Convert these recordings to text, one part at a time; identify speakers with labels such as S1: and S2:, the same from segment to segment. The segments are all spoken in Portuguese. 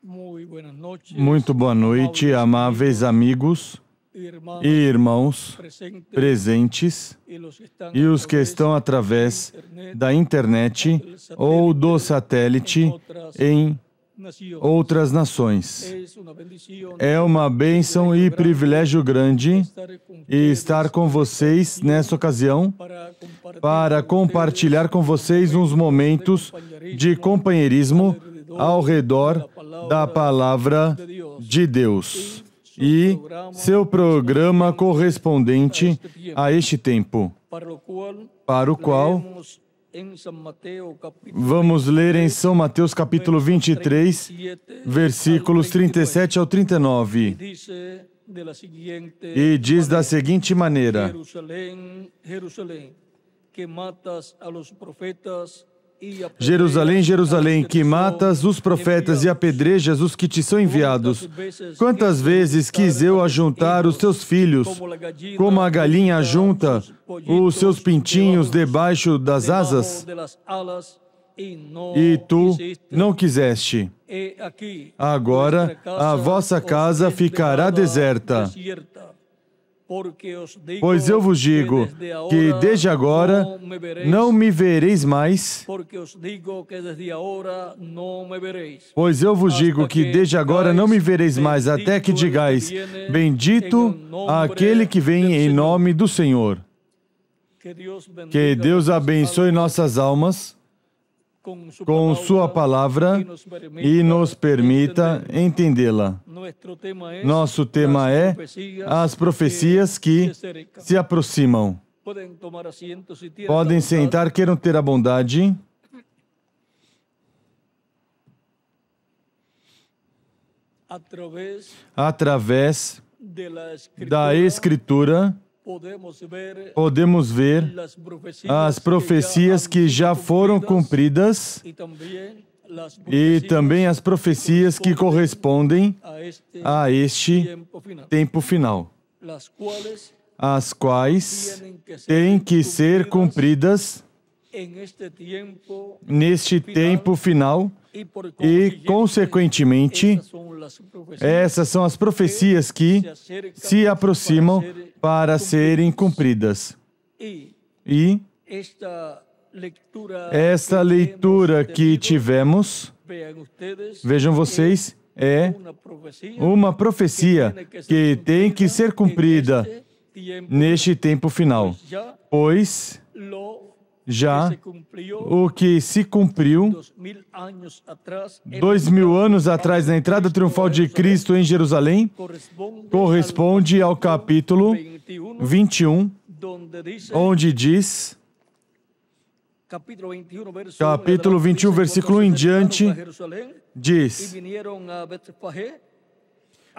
S1: Muito boa noite, amáveis amigos e irmãos presentes e os que estão através da internet ou do satélite em outras nações. É uma bênção e privilégio grande estar com vocês nessa ocasião para compartilhar com vocês uns momentos de companheirismo ao redor da Palavra de Deus e seu programa correspondente a este tempo, para o qual vamos ler em São Mateus capítulo 23, versículos 37 ao 39. E diz da seguinte maneira: Jerusalém, Jerusalém, que matas os profetas e apedrejas os que te são enviados. Quantas vezes quis eu ajuntar os teus filhos, como a galinha ajunta os seus pintinhos debaixo das asas? E tu não quiseste. Agora a vossa casa ficará deserta. Pois eu vos digo que desde agora não me vereis mais. Pois eu vos digo que desde agora não me vereis mais, até que digais: bendito aquele que vem em nome do Senhor. Que Deus abençoe nossas almas com sua palavra e nos permita entendê-la. Nosso tema é as profecias que se aproximam. Podem sentar, queiram ter a bondade. Através da Escritura, podemos ver as profecias que já foram cumpridas e também as profecias que correspondem a este tempo final, as quais têm que ser cumpridas neste tempo final e, consequentemente, essas são as profecias que se aproximam para serem cumpridas. E esta leitura que tivemos, vejam vocês, é uma profecia que tem que ser cumprida neste tempo final, pois já o que se cumpriu 2000 anos atrás na entrada triunfal de Cristo em Jerusalém corresponde ao capítulo 21, onde diz, capítulo 21, versículo 1 em diante, diz: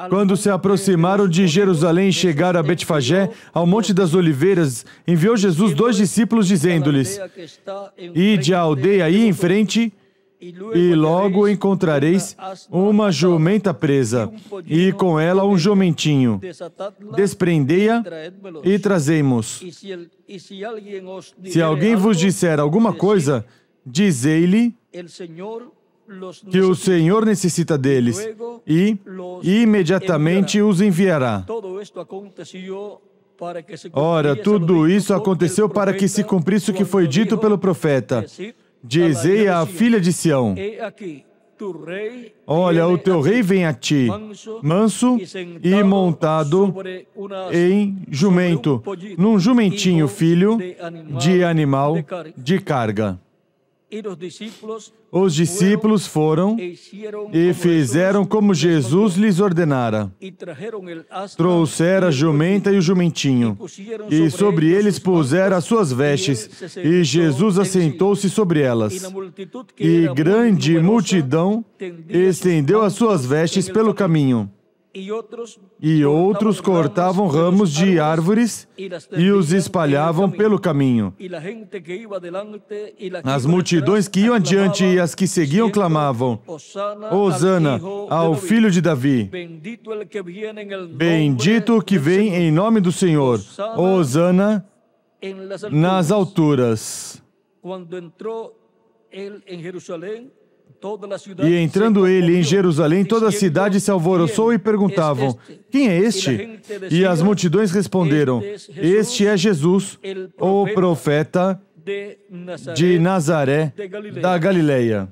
S1: quando se aproximaram de Jerusalém e chegaram a Betfagé, ao Monte das Oliveiras, enviou Jesus 2 discípulos, dizendo-lhes: ide à aldeia aí em frente, e logo encontrareis uma jumenta presa, e com ela um jumentinho. Desprendei-a e trazei-mos. Se alguém vos disser alguma coisa, dizei-lhe que o Senhor necessita deles, e imediatamente os enviará. Ora, tudo isso aconteceu para que se cumprisse o que foi dito pelo profeta. Dizei à filha de Sião: olha, o teu rei vem a ti, manso e montado em jumento, num jumentinho, filho de animal de carga. Os discípulos foram e fizeram como Jesus lhes ordenara. Trouxeram a jumenta e o jumentinho, e sobre eles puseram as suas vestes, e Jesus assentou-se sobre elas. E grande multidão estendeu as suas vestes pelo caminho. E outros cortavam ramos de árvores e os espalhavam pelo caminho. As multidões que iam adiante e as que seguiam clamavam: Hosana ao Filho de Davi. Bendito o que vem em nome do Senhor. Hosana nas alturas. E entrando ele em Jerusalém, toda a cidade se alvoroçou e perguntavam: quem é este? E as multidões responderam: este é Jesus, o profeta de Nazaré, da Galileia.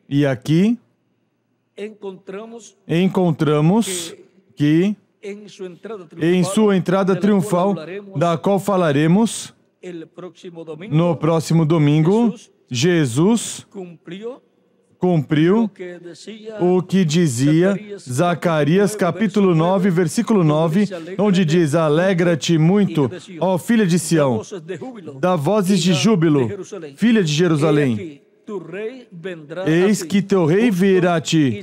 S1: E aqui encontramos que, em sua entrada triunfal, da qual falaremos no próximo domingo, Jesus cumpriu o que dizia Zacarias capítulo 9, versículo 9, onde diz: alegra-te muito, ó filha de Sião, dá vozes de júbilo, filha de Jerusalém. Eis que teu rei virá a ti,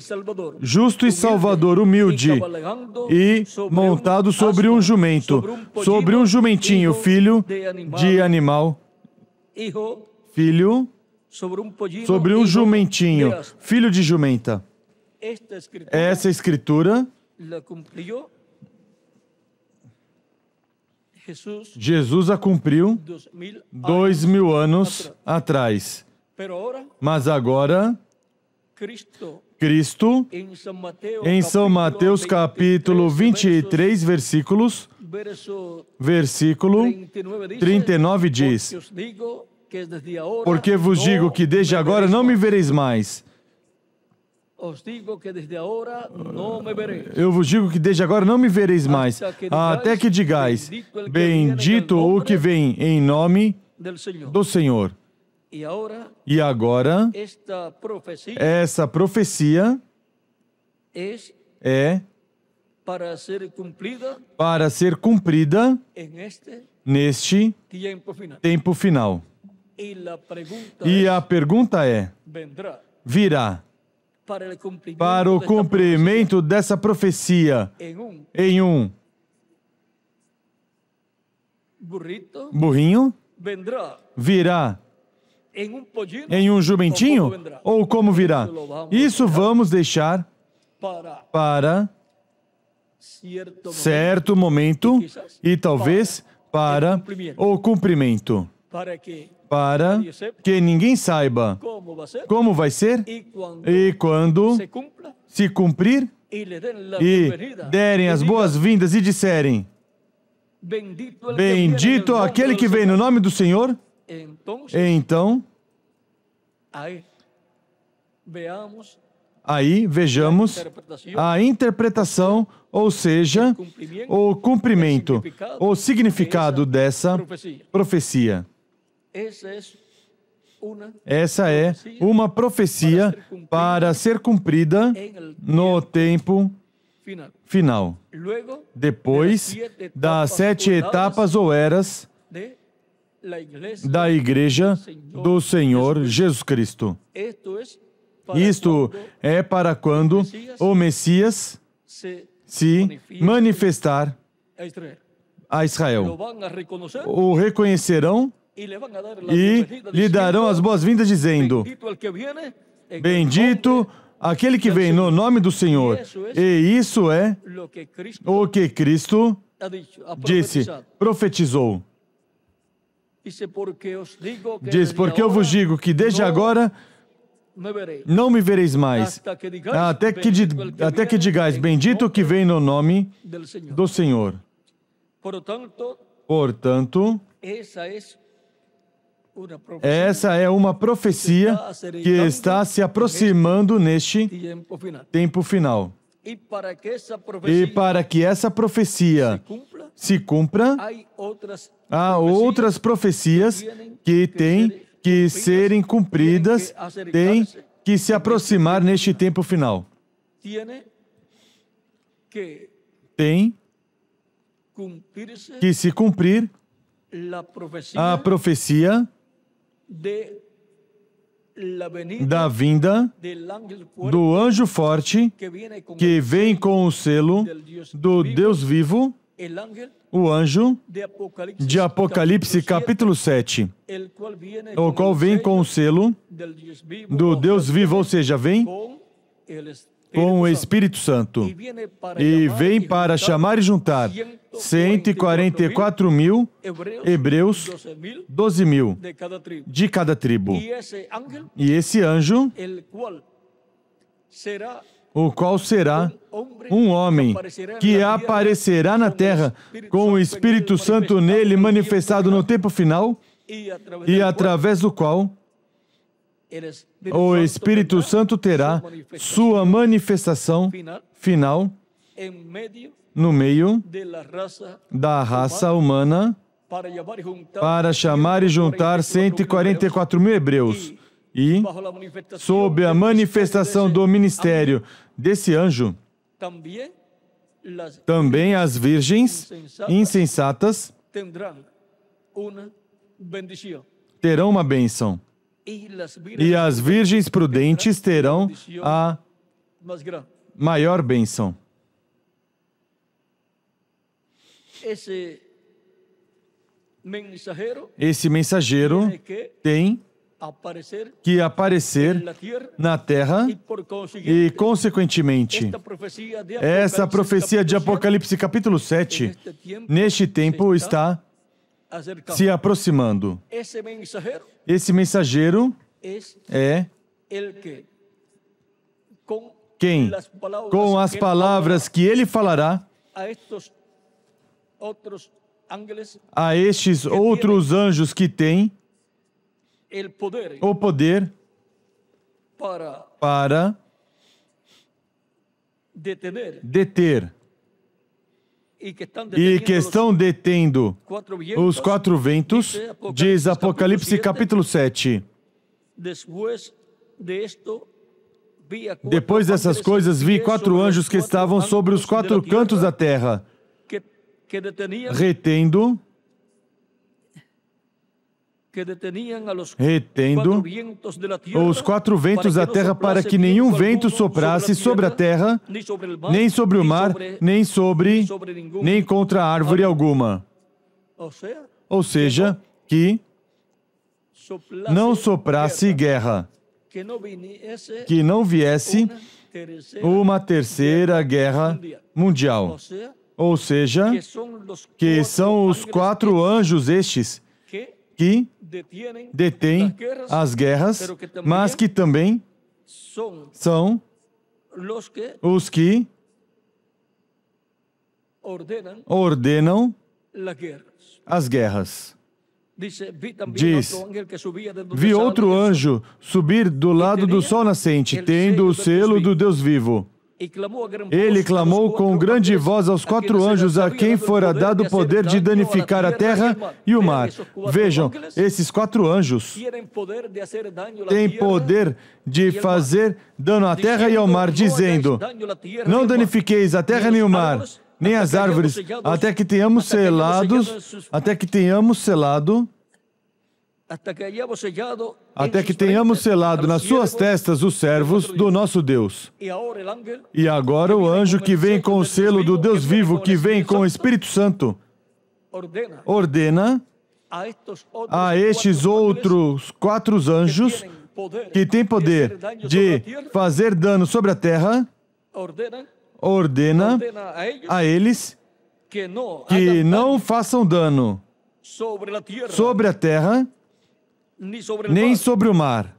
S1: justo e salvador, humilde, e montado sobre um jumento, sobre um jumentinho, filho de animal, filho, sobre um jumentinho, filho de jumenta. Essa escritura, Jesus a cumpriu 2000 anos atrás. Mas agora, Cristo, em São Mateus capítulo 23, versículo 39 diz: porque vos digo que desde agora não me vereis mais. Eu vos digo que desde agora não me vereis mais, até que digais: bendito o que vem em nome do Senhor. E agora, essa profecia é para ser cumprida neste tempo final. E a pergunta é: virá para o cumprimento dessa profecia em um burrinho? Virá em um jumentinho? Ou como virá? Isso vamos deixar para certo momento e talvez para o cumprimento. Para que ninguém saiba como vai ser e quando se cumprir e derem as boas-vindas e disserem: bendito aquele que vem no nome do Senhor. Então, aí vejamos a interpretação, ou seja, o cumprimento, o significado dessa profecia. Essa é uma profecia para ser cumprida no tempo final. Depois das 7 etapas ou eras da Igreja do Senhor Jesus Cristo. Isto é para quando o Messias se manifestar a Israel. O reconhecerão e lhe darão as boas-vindas dizendo: bendito aquele que vem no nome do Senhor. E isso é o que Cristo disse, profetizou. Diz: porque eu vos digo que desde agora não me vereis mais, até que digais: bendito que vem no nome do Senhor. Portanto, essa é uma profecia que está se aproximando neste tempo final. E para que essa profecia se cumpra, há outras profecias que têm que serem cumpridas, têm que se aproximar neste tempo final. Tem que se cumprir a profecia da vinda do anjo forte que vem com o selo do Deus vivo, o anjo de Apocalipse capítulo 7, o qual vem com o selo do Deus vivo, ou seja, vem com o Espírito Santo e vem para chamar e juntar 144 mil hebreus, 12 mil de cada tribo. E esse anjo, o qual será um homem que aparecerá na terra com o Espírito Santo nele manifestado no tempo final e através do qual o Espírito Santo terá sua manifestação final no meio da raça humana para chamar e juntar 144 mil hebreus. E, sob a manifestação do ministério desse anjo, também as virgens insensatas terão uma bênção. E as virgens prudentes terão a maior bênção. Esse mensageiro tem que aparecer na terra e, consequentemente, essa profecia de Apocalipse capítulo 7, neste tempo, está se aproximando. Esse mensageiro é quem, com as palavras que ele falará, a estes outros anjos que têm o poder para deter e que estão detendo os 4 ventos, diz Apocalipse capítulo 7. Depois dessas coisas, vi 4 anjos que estavam sobre os 4 cantos da terra, retendo os 4 ventos da terra para que nenhum vento soprasse sobre a terra, nem sobre o mar, nem contra árvore alguma. Ou seja, que não soprasse guerra, que não viesse uma terceira guerra mundial. Ou seja, que são os 4 anjos estes que detêm as guerras, mas que também são os que ordenam as guerras. Diz, vi outro anjo subir do lado do sol nascente, tendo o selo do Deus vivo. Ele clamou com grande voz aos 4 anjos a quem fora dado o poder de danificar a terra e o mar. Vejam, esses 4 anjos têm poder de fazer dano à terra e ao mar, dizendo, não danifiqueis a terra nem o mar, nem as árvores, até que tenhamos selado nas suas testas os servos do nosso Deus. E agora o anjo que vem com o selo do Deus vivo, que vem com o Espírito Santo, ordena a estes outros 4 anjos que têm poder de fazer dano sobre a terra, ordena a eles que não façam dano sobre a terra, nem sobre o mar,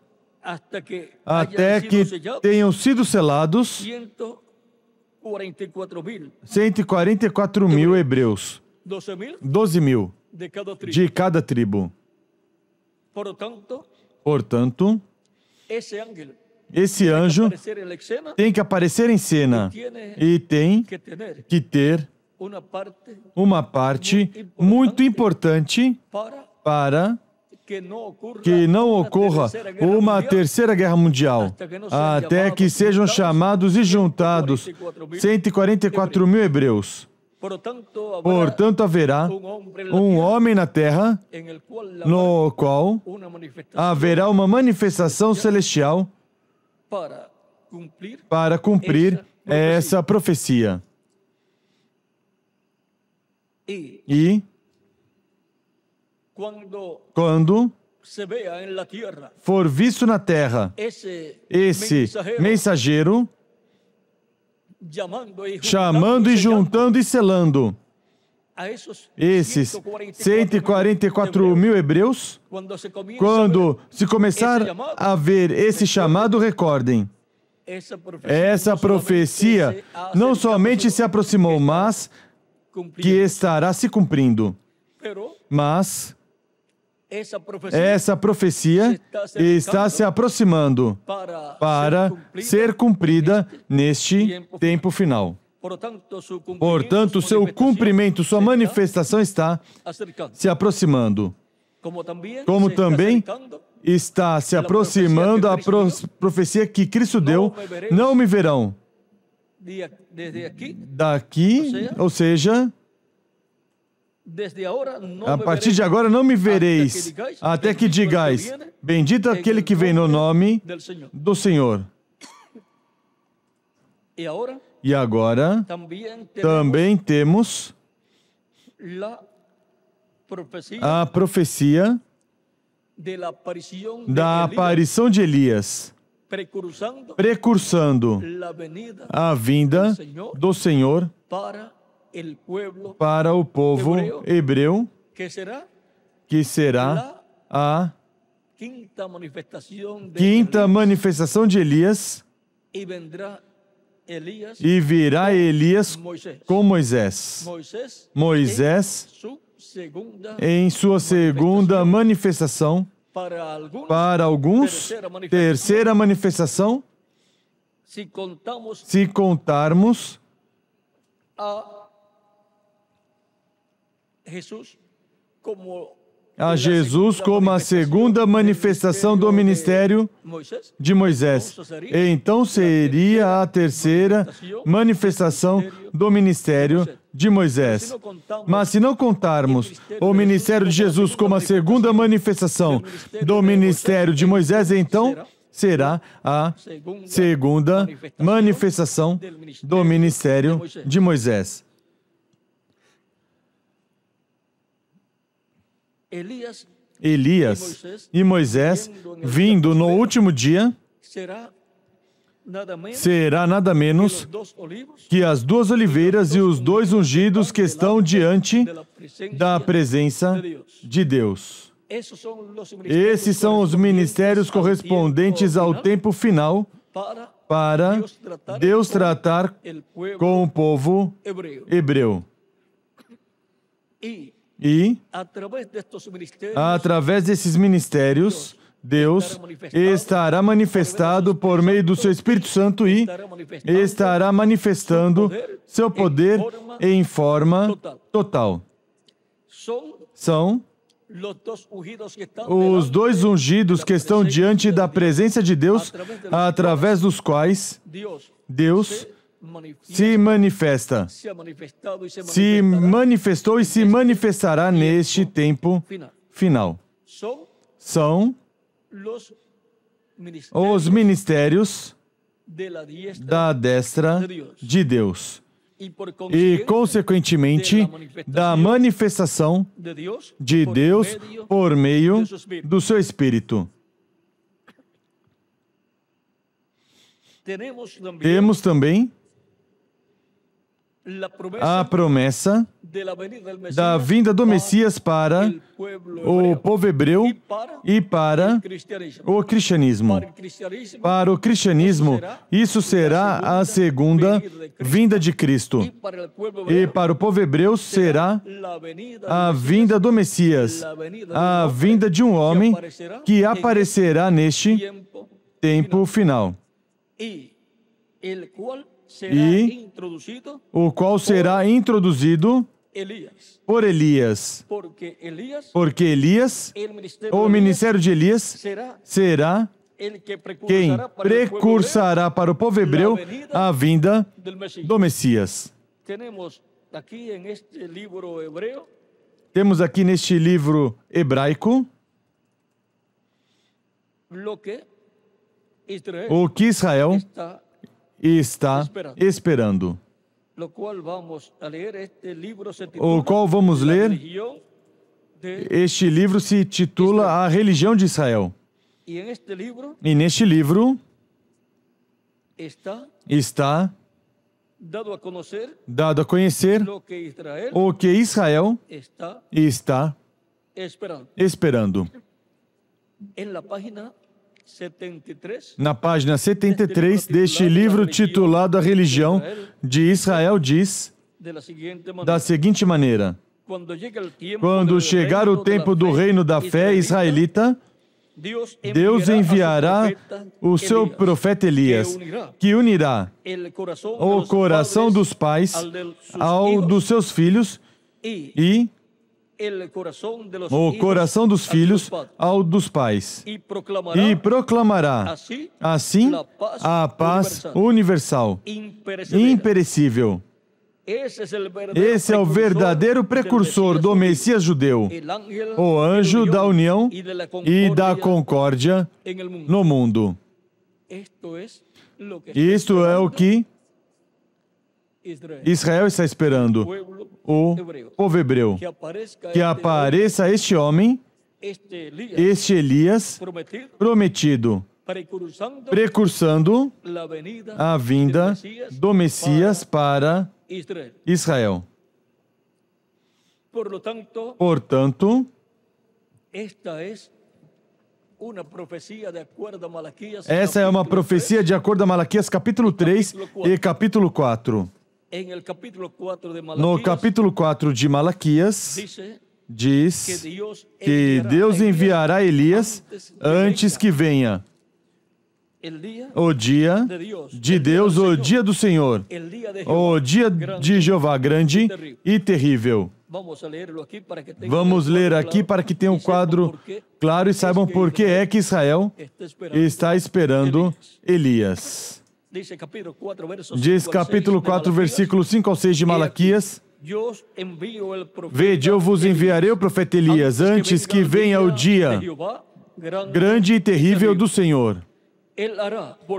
S1: até que tenham sido selados 144 mil hebreus, 12 mil de cada tribo. Portanto, esse anjo tem que aparecer em cena e tem que ter uma parte muito importante para que não ocorra uma terceira guerra mundial, até que sejam chamados e juntados 144 mil hebreus. Portanto, haverá um homem na terra, no qual haverá uma manifestação celestial para cumprir essa profecia. E quando for visto na terra esse mensageiro, chamando e juntando e selando esses 144 mil hebreus. Quando se começar a ver esse chamado, recordem, essa profecia não somente se aproximou, mas que estará se cumprindo. Mas essa profecia está se aproximando para ser cumprida neste tempo final. Portanto, seu cumprimento, sua manifestação está se aproximando. Como também está se aproximando a profecia que Cristo deu: não me verão daqui, ou seja, a partir de agora não me vereis, até que digais: bendito aquele que vem no nome do Senhor. E agora também temos a profecia da aparição de Elias, precursando a vinda do Senhor para o povo hebreu, que será a quinta manifestação de Elias, e virá Elias com Moisés. Moisés, em sua segunda manifestação, para alguns, terceira manifestação, se contarmos a Jesus como a segunda manifestação do ministério de Moisés. Então seria a terceira manifestação do ministério de Moisés. Mas se não contarmos o ministério de Jesus como a segunda manifestação do ministério de Moisés, então será a segunda manifestação do ministério de Moisés. Elias e Moisés, vindo no último dia, será nada menos que as duas oliveiras e os dois ungidos que estão diante da presença de Deus. Esses são os ministérios correspondentes ao tempo final para Deus tratar com o povo hebreu. E, através desses ministérios, Deus estará manifestado por meio do seu Espírito Santo e estará manifestando seu poder em forma total. São os dois ungidos que estão diante da presença de Deus, através dos quais Deus se manifesta, se manifestou e se manifestará neste tempo final. São os ministérios da destra de Deus e, consequentemente, da manifestação de Deus por meio do seu Espírito. Temos também a promessa da vinda do Messias para o povo hebreu e para o cristianismo. Para o cristianismo, isso será a segunda vinda de Cristo. E para o povo hebreu será a vinda do Messias, a vinda de um homem que aparecerá neste tempo final. E o qual será introduzido por Elias. Porque Elias, o ministério de Elias, será quem precursará para o povo hebreu a vinda do Messias. Temos aqui neste livro hebraico o que Israel está esperando. O qual vamos ler, este livro se titula A Religião de Israel. E neste livro está dado a conhecer o que Israel está esperando. Na página 73 deste livro titulado A Religião de Israel diz da seguinte maneira: quando chegar o tempo do reino da fé israelita, Deus enviará o seu profeta Elias, que unirá o coração dos pais ao dos seus filhos e o coração dos filhos ao dos pais, e proclamará assim a paz universal, imperecível. Esse é o verdadeiro precursor do Messias judeu, o anjo da união e da concórdia no mundo. Isto é o que Israel está esperando, o povo hebreu. Que apareça este homem, este Elias prometido, precursando a vinda do Messias para Israel. Portanto, essa é uma profecia de acordo a Malaquias capítulo 3 e capítulo 4. No capítulo 4 de Malaquias, diz que Deus enviará Elias antes que venha o dia de Deus, o dia do Senhor, o dia de Jeová grande e terrível. Vamos ler aqui para que tenha um quadro claro e saibam por que é que Israel está esperando Elias. Diz capítulo 4, versículo 5 ao 6 de Malaquias: Vede, eu vos enviarei o profeta Elias antes que venha o dia grande e terrível do Senhor.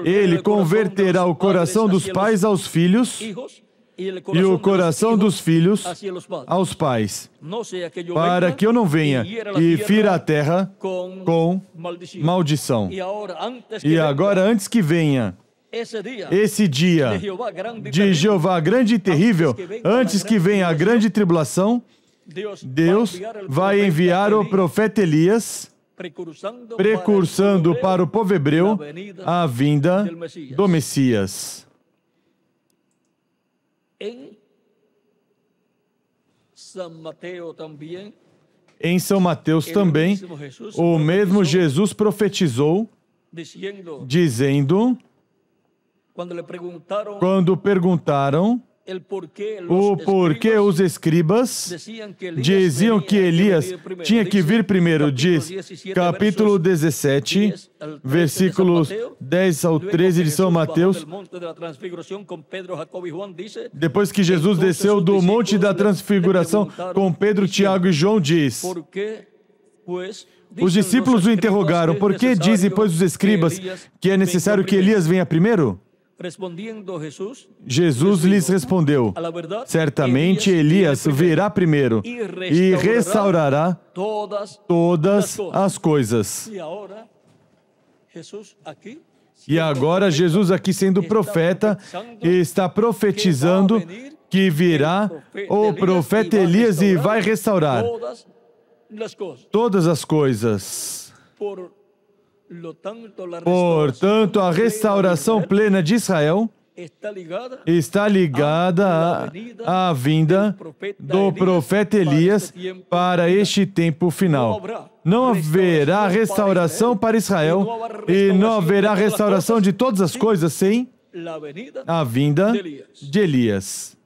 S1: Ele converterá o coração dos pais aos filhos e o coração dos filhos aos pais, para que eu não venha e fira a terra com maldição. E agora, antes que venha esse dia de Jeová grande e terrível, antes que venha a grande tribulação, Deus vai enviar o profeta Elias, precursando para o povo hebreu a vinda do Messias. Em São Mateus também, o mesmo Jesus profetizou, dizendo, quando perguntaram o porquê os escribas diziam que Elias tinha que vir primeiro, diz capítulo 17, versículos 10 ao 13 de São Mateus. Depois que Jesus desceu do Monte da Transfiguração com Pedro, Tiago e João, diz: os discípulos o interrogaram, por que dizem, pois, os escribas que é necessário que Elias venha primeiro? Jesus lhes respondeu: certamente Elias virá primeiro e restaurará todas as coisas. E agora Jesus aqui sendo profeta, está profetizando que virá o profeta Elias e vai restaurar todas as coisas. Portanto, a restauração plena de Israel está ligada à vinda do profeta Elias para este tempo final. Não haverá restauração para Israel e não haverá restauração de todas as coisas sem a vinda de Elias.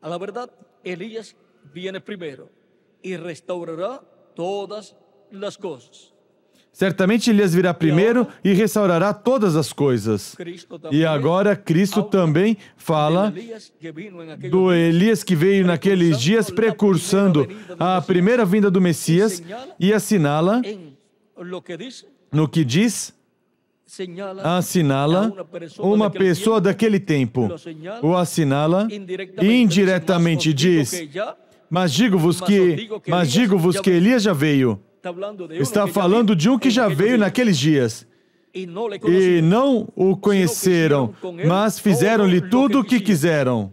S2: A verdade, Elias viene primeiro e restaurará todas as coisas.
S1: Certamente Elias virá primeiro e restaurará todas as coisas. E agora Cristo também fala do Elias que veio naqueles dias precursando a primeira vinda do Messias e assinala no que diz, assinala uma pessoa daquele tempo. O assinala indiretamente, diz, mas digo-vos que Elias já veio. Está falando de um que já veio naqueles dias. e não o conheceram, mas fizeram-lhe tudo o que quiseram.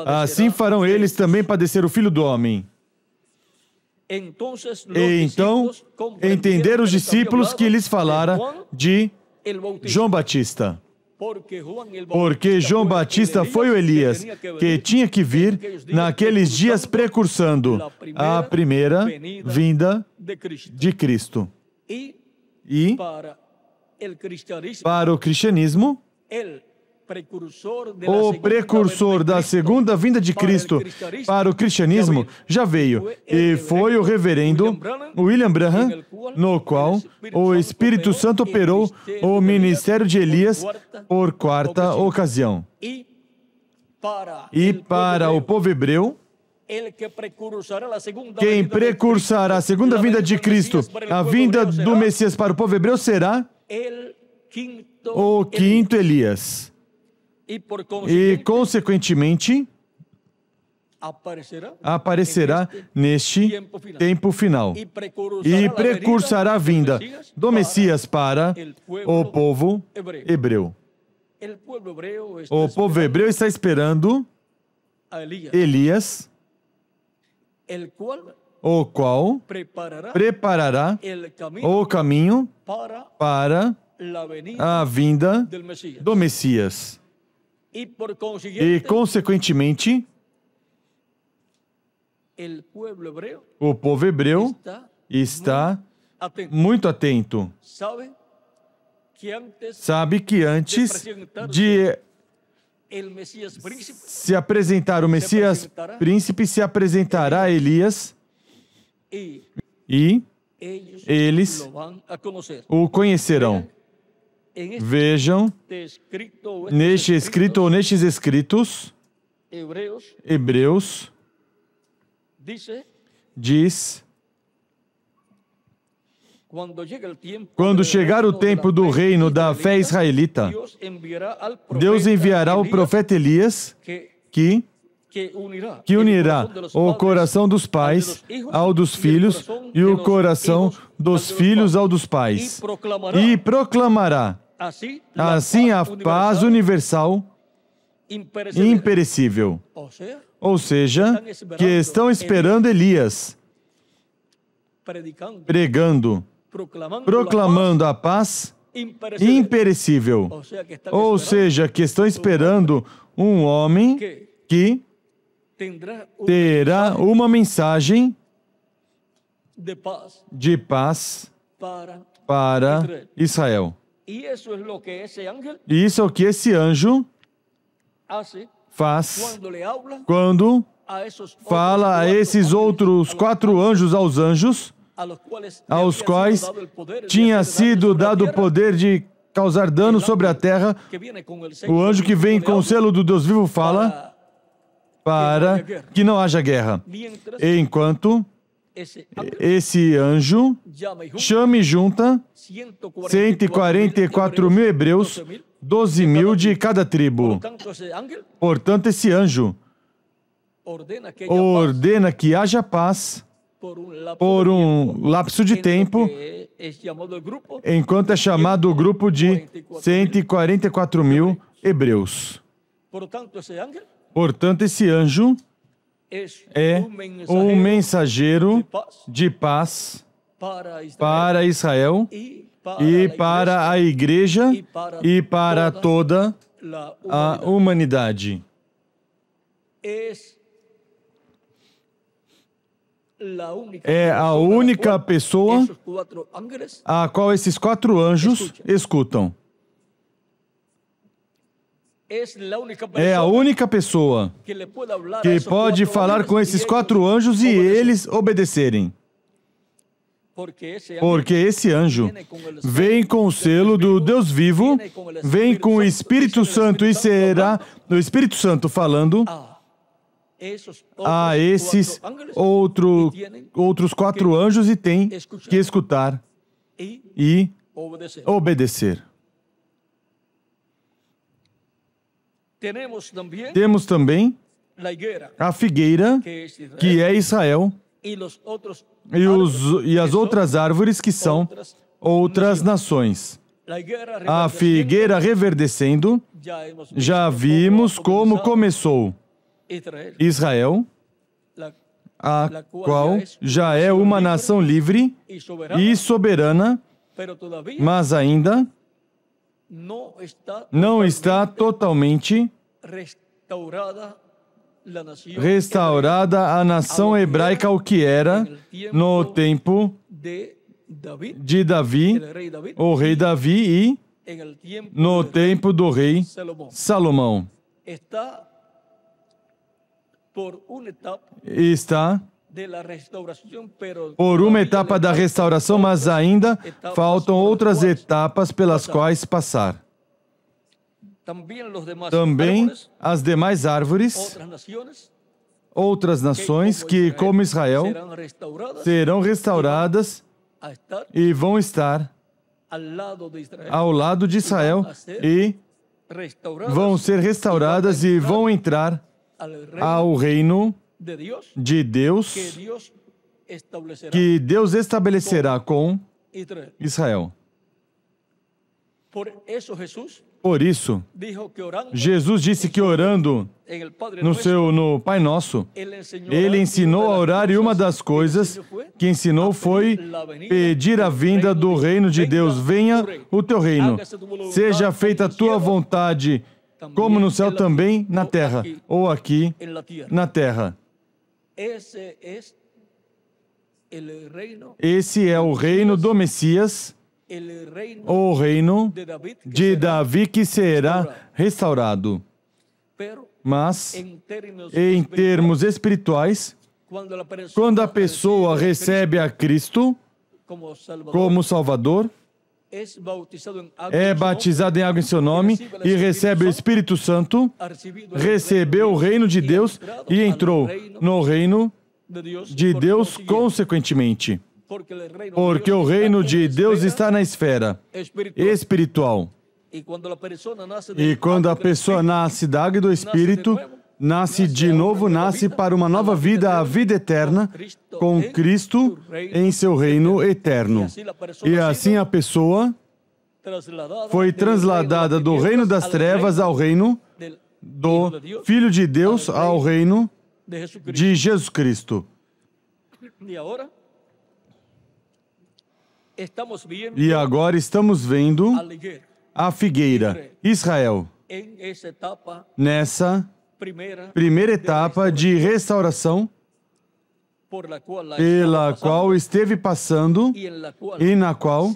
S1: Assim farão eles também padecer o Filho do Homem. E então entenderam os discípulos que lhes falara de João Batista. Porque João Batista foi o Elias que tinha que vir naqueles dias precursando a primeira vinda de Cristo. E para o cristianismo, o precursor da segunda vinda de Cristo para o cristianismo já veio, e foi o reverendo William Branham, no qual o Espírito Santo operou o ministério de Elias por quarta ocasião. E para o povo hebreu, quem precursará a segunda vinda de Cristo, a vinda do Messias para o povo hebreu, será o quinto Elias. E, consequentemente, aparecerá neste tempo final. E precursará a vinda do Messias para o povo hebreu. O povo hebreu está esperando Elias, o qual preparará o caminho para a vinda do Messias. E, consequentemente, o povo hebreu está muito atento. Sabe que antes de se apresentar o Messias príncipe, se apresentará a Elias e eles o conhecerão. Vejam, neste escrito ou nestes escritos, Hebreus diz: quando chegar o tempo do reino da fé israelita, Deus enviará o profeta Elias, que unirá o coração dos pais ao dos filhos e o coração dos filhos ao dos pais, e proclamará assim a paz universal imperecível. Ou seja, que estão esperando Elias, pregando, proclamando a paz imperecível. Ou seja, que estão esperando um homem que terá uma mensagem de paz para Israel. E isso é o que esse anjo faz quando fala a esses outros 4 anjos aos anjos, aos quais tinha sido dado o poder de causar dano sobre a terra. O anjo que vem com o selo do Deus vivo fala para que não haja guerra. Enquanto esse anjo chama e junta 144 mil hebreus, 12 mil de cada tribo. Portanto, esse anjo ordena que haja paz por um lapso de tempo, enquanto é chamado o grupo de 144 mil hebreus. Portanto, esse anjo é um mensageiro de paz para Israel e para a igreja e para toda a humanidade. É a única pessoa a qual esses 4 anjos escutam. É a única pessoa que pode falar com esses 4 anjos e eles obedecerem. Porque esse anjo vem com o selo do Deus vivo, vem com o Espírito Santo e será o Espírito Santo falando a esses outros 4 anjos e tem que escutar e obedecer. Temos também a figueira, que é Israel, e as outras árvores, que são outras nações.
S2: La higuera
S1: A figueira reverdecendo,
S2: ya hemos
S1: já
S2: visto
S1: vimos
S2: cómo
S1: como
S2: ha comenzado
S1: começou
S2: Israel,
S1: Israel,
S2: la
S1: a qual já é uma nação livre
S2: y soberana,
S1: e soberana,
S2: pero todavía
S1: mas ainda
S2: no
S1: está totalmente
S2: restaurada la nación
S1: restaurada a nação hebraica ao que era no tempo
S2: de David,
S1: de Davi,
S2: el rey David,
S1: o rei Davi, e
S2: en el tiempo
S1: no
S2: del
S1: tempo do rei
S2: Salomón.
S1: Salomão.
S2: Está por una etapa
S1: Está
S2: de la restauración, pero
S1: por uma
S2: todavía
S1: etapa
S2: le
S1: da
S2: faltan
S1: restauração, mas ainda faltam outras
S2: etapas
S1: etapas pelas quais passar.
S2: también los demás
S1: Também
S2: árboles,
S1: as demais árvores,
S2: outras naciones
S1: outras nações que, como Israel,
S2: serão restauradas
S1: serão restauradas
S2: a estar
S1: e vão estar
S2: al lado de Israel,
S1: ao lado de Israel e
S2: restauradas
S1: vão ser restauradas e vão entrar
S2: al reino
S1: ao reino
S2: de Dios
S1: de Deus
S2: que Dios establecerá
S1: que Deus estabelecerá com
S2: Israel.
S1: Israel.
S2: Por eso Jesús
S1: Por isso,
S2: dijo que orando
S1: Jesus disse que orando
S2: en el Padre
S1: no Pai Nosso, ele ensinou a orar e uma das coisas que ensinou foi pedir a vinda do reino de Deus. Venha o teu reino. Seja feita a tua vontade, como no céu também na terra, ou aqui
S2: en la tierra.
S1: na terra.
S2: Ese es el reino,
S1: Esse é o reino do Messias,
S2: el reino
S1: o reino
S2: de David, que
S1: de
S2: será,
S1: Davi que será restaurado.
S2: pero
S1: Mas,
S2: en términos
S1: em
S2: espirituales,
S1: termos espirituais, quando a pessoa recebe a Cristo
S2: como Salvador,
S1: como Salvador,
S2: es bautizado en agua
S1: é
S2: en su
S1: batizado em água em seu nome e recebe o Espírito Santo,
S2: nombre, ha recibido el
S1: recebeu o reino de Deus e entrou no reino de Deus consequentemente. Porque o reino de Deus está na esfera espiritual.
S2: E quando a pessoa
S1: nasce da água e do Espírito, nasce de novo, nasce para uma nova vida, a vida eterna, com Cristo em seu reino eterno. E assim a pessoa foi trasladada do reino das trevas ao reino do Filho de Deus, ao reino de Jesus Cristo. E agora estamos vendo a figueira, Israel, nessa primeira etapa de restauração pela qual esteve passando e na qual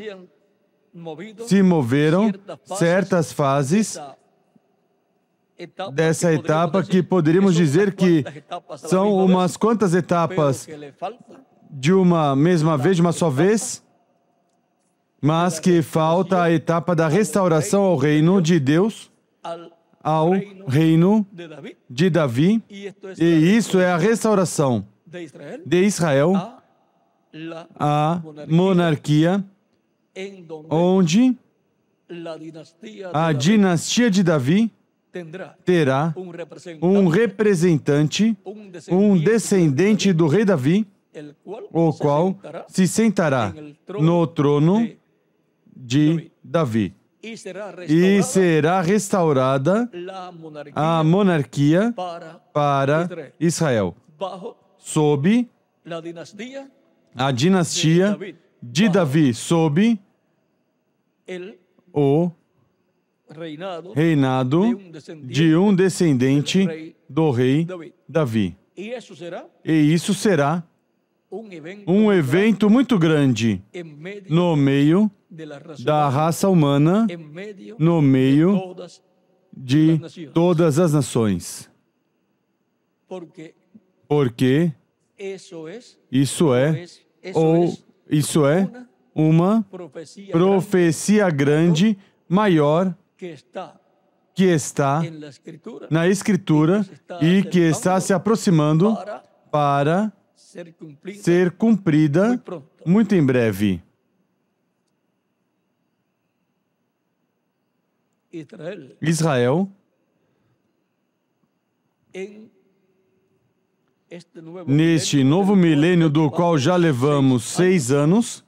S1: se moveram certas fases dessa etapa que poderíamos dizer que são umas quantas etapas de uma mesma vez, de uma só vez, mas que falta a etapa da restauração ao reino de Deus, ao reino de Davi, e isso é a restauração de Israel, a monarquia, onde a dinastia de Davi terá um representante, um descendente do rei Davi, o qual se sentará no trono de Davi. E será restaurada a monarquia para Israel, sob a dinastia de Davi, sob o reinado de um descendente do rei Davi. E isso será um evento muito grande no meio da raça humana, no meio de todas as nações. Porque isso é uma profecia grande, maior, que está na Escritura e que está se aproximando para ser cumprida muito em breve. Israel, neste novo milênio do qual já levamos 6 anos,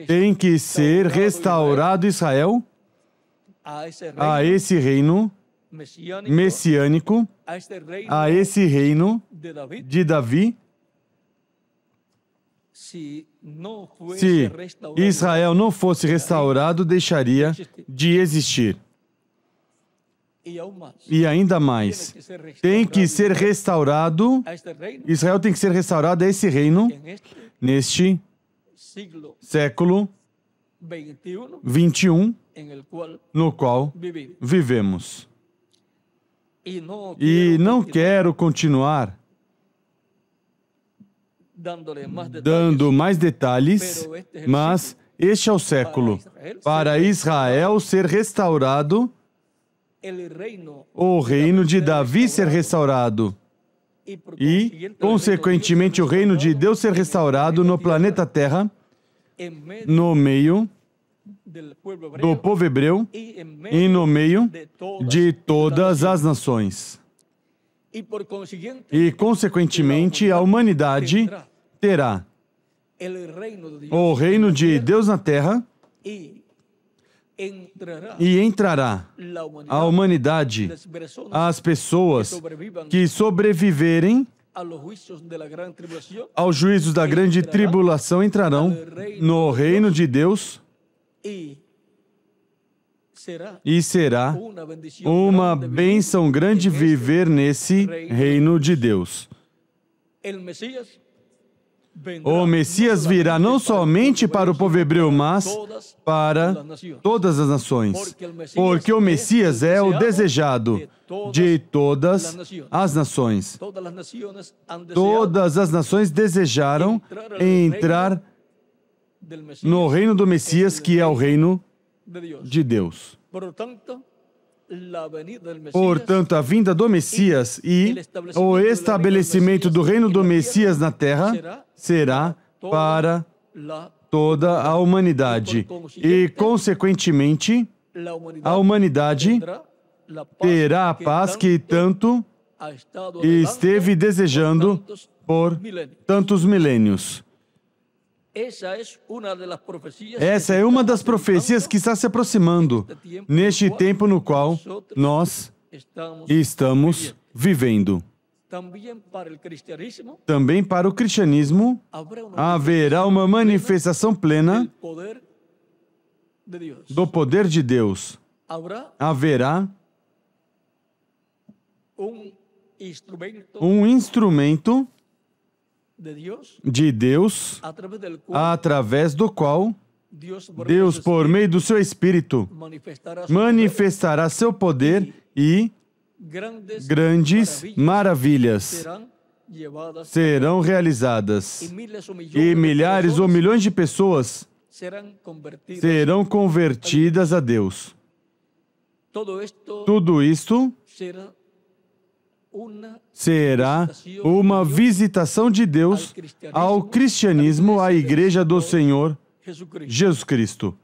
S2: tem que ser
S1: restaurado Israel a esse reino messiânico, a esse reino de Davi.
S2: Se
S1: Israel não fosse restaurado, deixaria de existir. E ainda mais, tem que ser restaurado, Israel tem que ser restaurado a esse reino, neste século 21, no qual vivemos. E não quero continuar dando mais detalhes, mas este é o século para Israel ser restaurado, o reino de Davi ser restaurado e, consequentemente, o reino de Deus ser restaurado no planeta Terra, no meio do povo hebreu e no meio de todas as nações. E, consequentemente, a humanidade terá o reino de Deus na Terra e entrará a humanidade, as pessoas que sobreviverem aos juízos da grande tribulação entrarão no reino de Deus e será uma bênção grande viver nesse reino de Deus. O Messias virá não somente para o povo hebreu, mas para todas as nações. Porque o Messias é o desejado de todas as nações. Todas as nações desejaram entrar no reino do Messias, que é o reino de Deus. Portanto, a vinda do Messias e o estabelecimento do reino do Messias na terra será para toda a humanidade. E, consequentemente, a humanidade terá a paz que tanto esteve desejando por tantos milênios. Essa é uma das profecias que está se aproximando neste tempo no qual nós estamos vivendo. Também para o cristianismo haverá uma manifestação plena do poder de Deus. Haverá um instrumento de Deus, através do qual Deus, por meio do seu Espírito, manifestará seu poder e grandes maravilhas serão realizadas. E milhares ou milhões de pessoas serão convertidas a Deus. Tudo isto será uma visitação de Deus ao cristianismo, à Igreja do Senhor Jesus Cristo.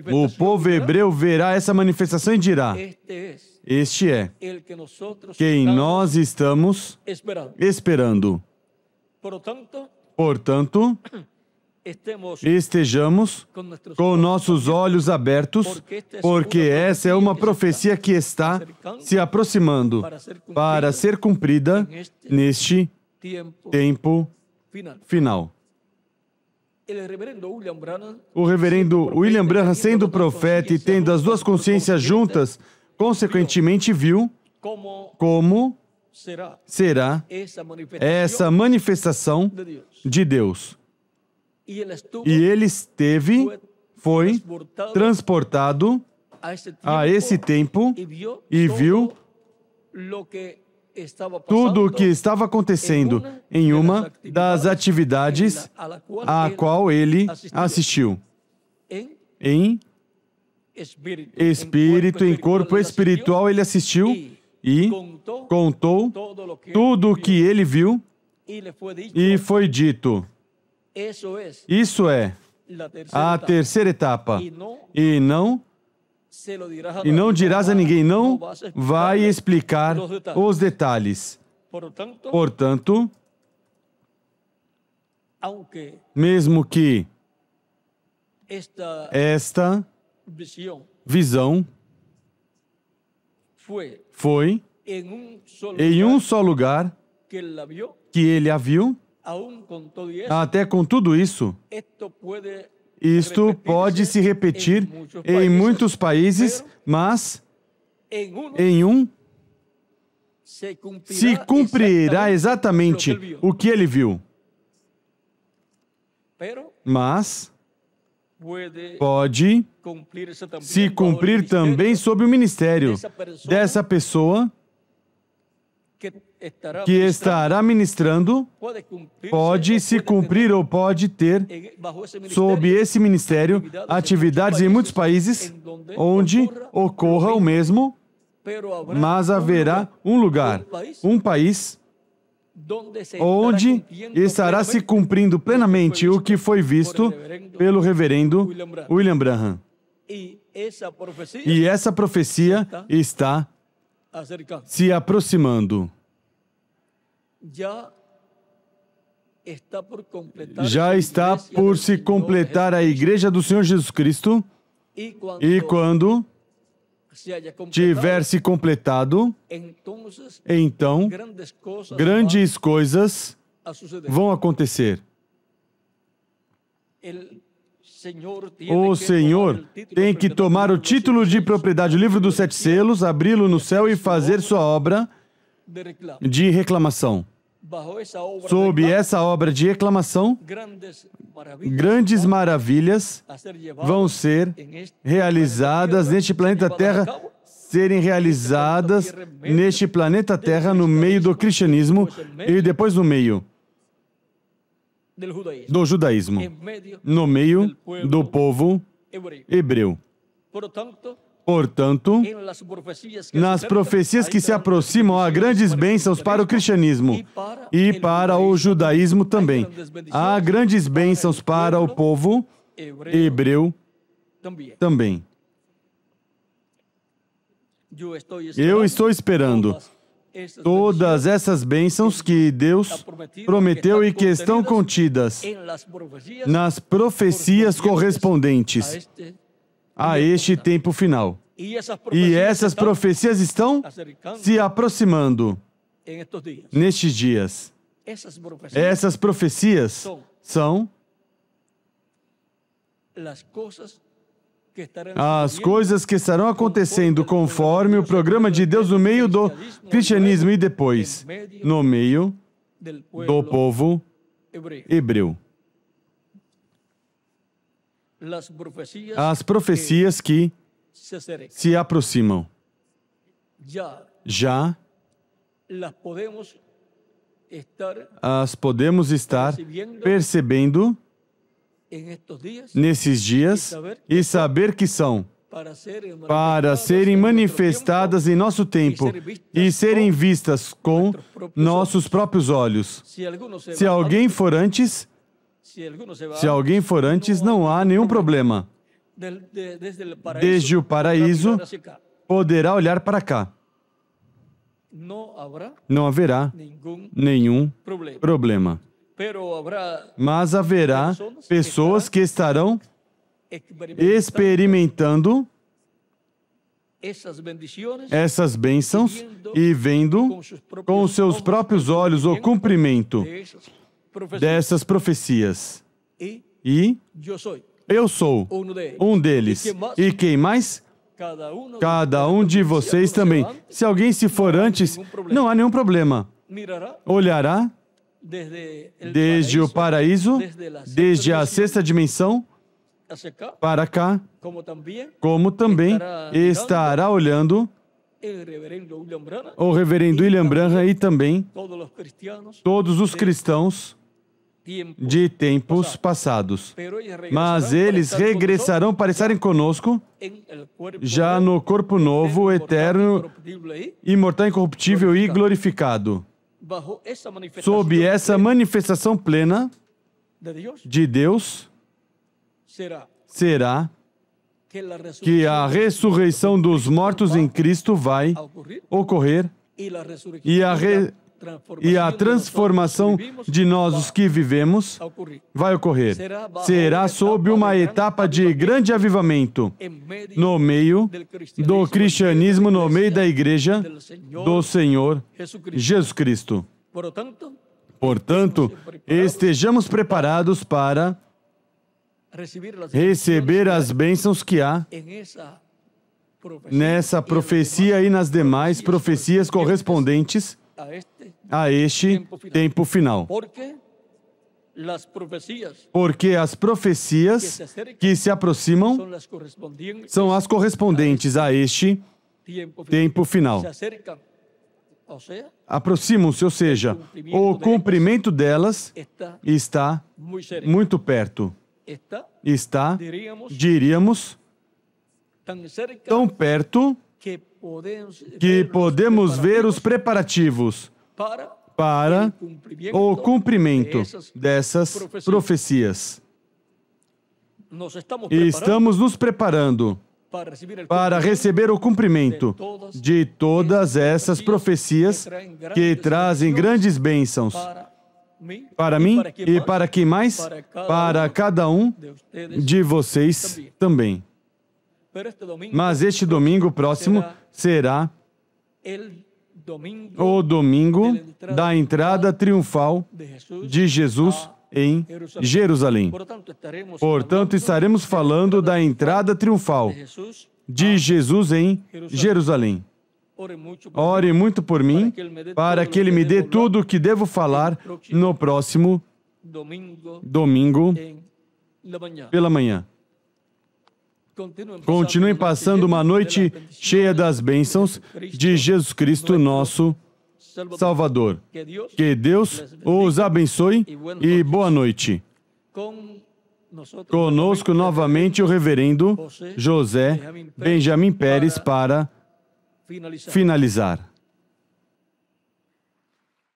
S1: O povo hebreu verá essa manifestação e dirá: este é quem nós estamos esperando. Portanto, estejamos com nossos olhos abertos, porque essa é uma profecia que está se aproximando para ser cumprida neste tempo final. O reverendo William Branham, sendo profeta e tendo as duas consciências juntas, consequentemente viu como será essa manifestação de Deus. E ele foi transportado a esse tempo e viu tudo o que estava acontecendo em uma das atividades a qual ele assistiu. Em espírito, em corpo espiritual, ele assistiu e contou tudo o que ele viu e foi dito: isso é a terceira etapa. E não dirás a ninguém, não vai explicar os detalhes. Portanto,
S2: aunque
S1: mesmo que esta visão foi em um só lugar que ele a viu, até com tudo isso, isto pode se repetir em muitos países, mas em um se cumprirá exatamente o que ele viu. Mas pode se cumprir também sob o ministério dessa pessoa que estará ministrando, pode se cumprir ou pode ter sob esse ministério atividades em muitos países onde ocorra o mesmo, mas haverá um lugar, um país onde estará se cumprindo plenamente o que foi visto pelo reverendo William Branham. E essa profecia está se aproximando. Já está por se completar a Igreja do Senhor Jesus Cristo, e quando tiver se completado, então grandes coisas vão acontecer. O Senhor tem que tomar o título de propriedade, o livro dos 7 selos, abri-lo no céu e fazer sua obra de reclamação. Sob essa obra de reclamação, grandes maravilhas vão ser realizadas neste planeta Terra, serem realizadas neste planeta Terra no meio do cristianismo e depois no meio do judaísmo, no meio do povo hebreu. Portanto, nas profecias que se aproximam, há grandes bênçãos para o cristianismo e para o judaísmo também. Há grandes bênçãos para o povo hebreu também. Eu estou esperando todas essas bênçãos que Deus prometeu e que estão contidas nas profecias correspondentes a este tempo final. E essas profecias estão se aproximando nestes dias. Essas profecias são as coisas que estarão acontecendo conforme o programa de Deus no meio do cristianismo e depois no meio do povo hebreu. As profecias que se aproximam. Já as podemos estar percebendo nesses dias e saber que são para serem manifestadas em nosso tempo e serem vistas com nossos próprios olhos. Se alguém for antes, não há nenhum problema. Desde o paraíso, poderá olhar para cá. Não haverá nenhum problema. Mas haverá pessoas que estarão experimentando essas bênçãos e vendo com os seus próprios olhos o cumprimento dessas profecias. E eu sou um deles. E quem mais? Cada um de vocês também. Se alguém se for antes, não há nenhum problema. Olhará desde o paraíso, desde a sexta dimensão, para cá, como também estará olhando o reverendo William Branham e também todos os cristãos de tempos passados. Mas eles regressarão para estarem conosco já no corpo novo, eterno, imortal, incorruptível e glorificado. Sob essa manifestação plena de Deus, será que a ressurreição dos mortos em Cristo vai ocorrer e a transformação de nós, os que vivemos, vai ocorrer. Será sob uma etapa de grande avivamento no meio do cristianismo, no meio da igreja do Senhor Jesus Cristo. Portanto, estejamos preparados para receber as bênçãos que há nessa profecia e nas demais profecias correspondentes a este tempo final. Porque as profecias que se aproximam são as correspondentes a este tempo final. Aproximam-se, ou seja, o cumprimento delas está muito perto. Está, diríamos, tão perto que podemos ver os preparativos para o cumprimento dessas profecias. E estamos nos preparando para receber o cumprimento de todas essas profecias que trazem grandes bênçãos para mim e para quem mais? Para cada um de vocês também. Mas este domingo próximo será o domingo da entrada triunfal de Jesus em Jerusalém. Portanto, estaremos falando da entrada triunfal de Jesus em Jerusalém. Ore muito por mim, para que Ele me dê tudo o que devo falar no próximo domingo pela manhã. Continuem passando uma noite cheia das bênçãos de Jesus Cristo, nosso Salvador. Que Deus os abençoe e boa noite. Conosco novamente o reverendo José Benjamin Pérez para finalizar.